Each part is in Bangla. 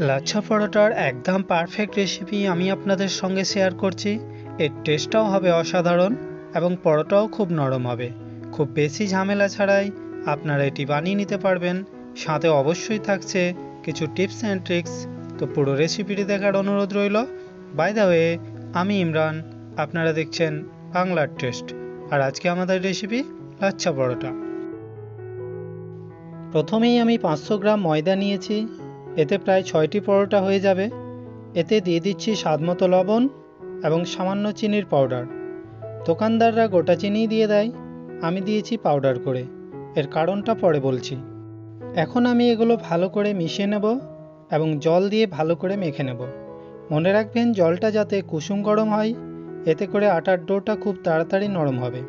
লাচ্ছা পরোটার একদম পারফেক্ট রেসিপি আমি আপনাদের সঙ্গে শেয়ার করছি। এর টেস্টটাও হবে অসাধারণ এবং পরোটাও খুব নরম হবে। খুব বেশি ঝামেলা ছাড়াই আপনারা এটি বানিয়ে নিতে পারবেন। সাথে অবশ্যই থাকছে কিছু টিপস অ্যান্ড ট্রিক্স। তো পুরো রেসিপিটি দেখার অনুরোধ রইল। বাই দ্য ওয়ে, আমি ইমরান, আপনারা দেখছেন বাংলার টেস্ট। আর আজকে আমাদের রেসিপি লাচ্ছা পরোটা। প্রথমেই আমি 500 গ্রাম ময়দা নিয়েছি। এতে প্রায় 6টি পরোটা হয়ে যাবে। এতে দিয়ে দিচ্ছি স্বাদমতো লবণ এবং সামান্য চিনির পাউডার। দোকানদাররা গোটা চিনিই দিয়ে দেয়, আমি দিয়েছি পাউডার করে। এর কারণটা পরে বলছি। এখন আমি এগুলো ভালো করে মিশিয়ে নেব এবং জল দিয়ে ভালো করে মেখে নেব। মনে রাখবেন জলটা যাতে কুসুম গরম হয়, এতে করে আটার ডোটা খুব তাড়াতাড়ি নরম হবে।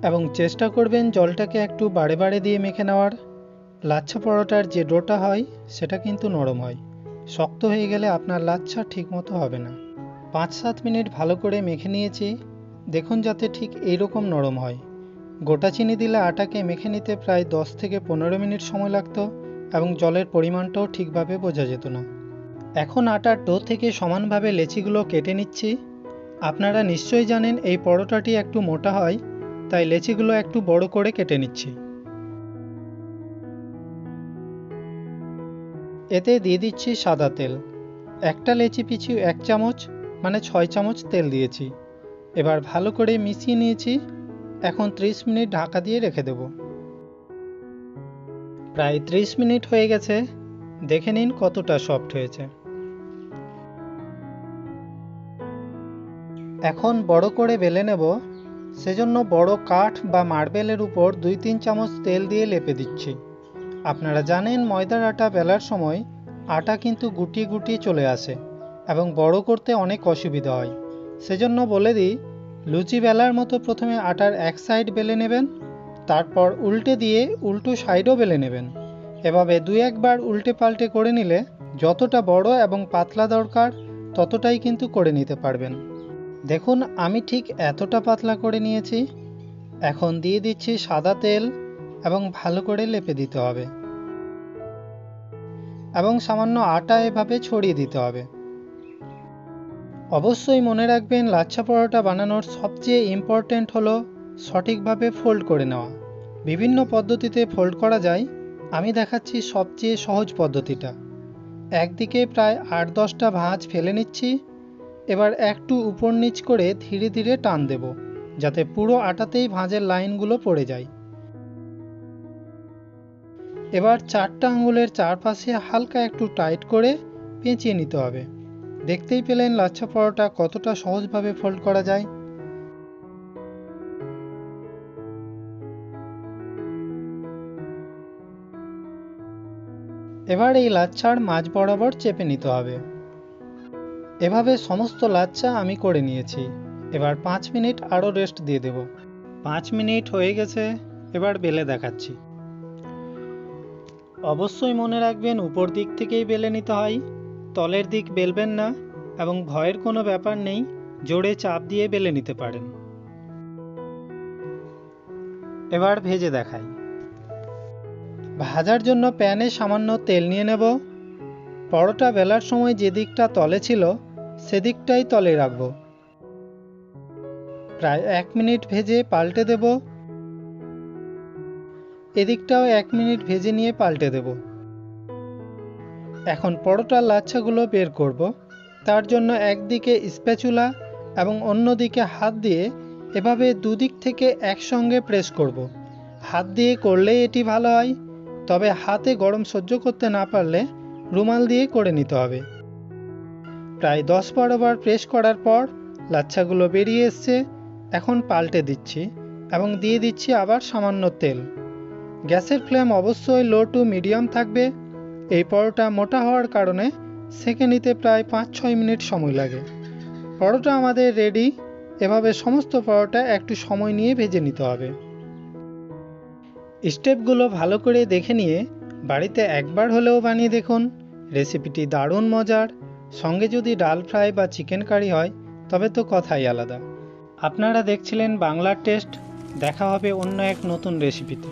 এবং চেষ্টা করবেন জলটাকে একটু বাড়ে বাড়ে দিয়ে মেখে নেওয়ার। লাচ্ছা পরোটার যে ডোটা হয় সেটা কিন্তু নরম হয়। শক্ত হয়ে গেলে আপনার লাচ্ছা ঠিকমতো হবে না। 5-7 মিনিট ভালো করে মেখে নিয়েছি। দেখুন যাতে ঠিক এইরকম নরম হয়। গোটা চিনি দিলে আটাকে মেখে নিতে প্রায় 10 থেকে 15 মিনিট সময় লাগতো এবং জলের পরিমাণটাও ঠিকভাবে বোঝা যেত না। এখন আটার ডো থেকে সমানভাবে লেচিগুলো কেটে নিচ্ছি। আপনারা নিশ্চয়ই জানেন এই পরোটাটি একটু মোটা হয়, তাই লেচিগুলো একটু বড় করে কেটে নিচ্ছি। এতে দিয়ে দিচ্ছি সাদা তেল। একটা লেচি পিছু 1 চামচ, মানে 6 চামচ তেল দিয়েছি। এবার ভালো করে মিশিয়ে নিয়েছি। এখন 30 মিনিট ঢাকা দিয়ে রেখে দেব। প্রায় 30 মিনিট হয়ে গেছে। দেখে নিন কতটা সফট হয়েছে। এখন বড় করে বেলে নেব। সেজন্য বড় কাঠ বা মার্বেলের উপর 2-3 চামচ তেল দিয়ে লেপে দিচ্ছি। আপনারা জানেন ময়দার আটা বেলার সময় আটা কিন্তু গুটিয়ে গুটিয়ে চলে আসে এবং বড় করতে অনেক অসুবিধা হয়। সেজন্য বলে দিই, লুচি বেলার মতো প্রথমে আটার এক সাইড বেলে নেবেন, তারপর উল্টে দিয়ে উল্টো সাইডও বেলে নেবেন। এভাবে 2-1 বার উল্টে পাল্টে করে নিলে যতটা বড় এবং পাতলা দরকার ততটাই কিন্তু করে নিতে পারবেন। দেখুন আমি ঠিক এতটা পাতলা করে নিয়েছি। এখন দিয়ে দিচ্ছি সাদা তেল এবং ভালো করে লেপে দিতে হবে এবং সামান্য আটা এভাবে ছড়িয়ে দিতে হবে। অবশ্যই মনে রাখবেন লাচ্ছা পরোটা বানানোর সবচেয়ে ইম্পর্ট্যান্ট হলো সঠিকভাবে ফোল্ড করে নেওয়া। বিভিন্ন পদ্ধতিতে ফোল্ড করা যায়, আমি দেখাচ্ছি সবচেয়ে সহজ পদ্ধতিটা। একদিকে প্রায় 8-10টা ভাঁজ ফেলে নিচ্ছি। এবার একটু উপর নিচ করে ধীরে ধীরে টান দেব, যাতে পুরো আটাতেই ভাঁজের লাইনগুলো পড়ে যায়। এবার 4টা আঙুলের চারপাশে হালকা একটু টাইট করে পেঁচিয়ে নিতে হবে। দেখতেই পেলেন লাচ্ছা পরোটা কতটা সহজভাবে ফোল্ড করা যায়। এবার এই লাচ্ছার মাঝ বরাবর চেপে নিতে হবে। এভাবে সমস্ত লাচ্ছা আমি করে নিয়েছি। এবার 5 মিনিট আরও রেস্ট দিয়ে দেব। 5 মিনিট হয়ে গেছে। এবার বেলে দেখাচ্ছি। অবশ্যই মনে রাখবেন উপর দিক থেকেই বেলে নিতে হয়, তলের দিক বেলবেন না এবং ভয়ের কোনো ব্যাপার নেই, জোরে চাপ দিয়ে বেলে নিতে পারেন। এবার ভেজে দেখাই। ভাজার জন্য প্যানে সামান্য তেল নিয়ে নেব। পরোটা বেলার সময় যে দিকটা তলে ছিল সেদিকটাই তলে রাখব। প্রায় 1 মিনিট ভেজে পাল্টে দেব। এদিকটাও 1 মিনিট ভেজে নিয়ে পাল্টে দেব। এখন পরোটার লাচ্ছাগুলো বের করব। তার জন্য একদিকে স্প্যাচুলা এবং অন্যদিকে হাত দিয়ে এভাবে দুদিক থেকে একসঙ্গে প্রেস করব। হাত দিয়ে করলেই এটি ভালো হয়, তবে হাতে গরম সহ্য করতে না পারলে রুমাল দিয়ে করে নিতে হবে। প্রায় 10-12 বার প্রেস করার পর লাচ্ছাগুলো বেরিয়ে এসছে। এখন পাল্টে দিচ্ছি এবং দিয়ে দিচ্ছি আবার সামান্য তেল। গ্যাসের ফ্লেম অবশ্যই লো টু মিডিয়াম থাকবে। এই পরোটা মোটা হওয়ার কারণে সেঁকে নিতে প্রায় 5-6 মিনিট সময় লাগে। পরোটা আমাদের রেডি। এভাবে সমস্ত পরোটা একটু সময় নিয়ে ভেজে নিতে হবে। স্টেপগুলো ভালো করে দেখে নিয়ে বাড়িতে একবার হলেও বানিয়ে দেখুন। রেসিপিটি দারুণ মজার। সঙ্গে যদি ডাল ফ্রাই বা চিকেন কারি হয় তবে তো কথাই আলাদা। আপনারা দেখছিলেন বাংলার টেস্ট। দেখা হবে অন্য এক নতুন রেসিপিতে।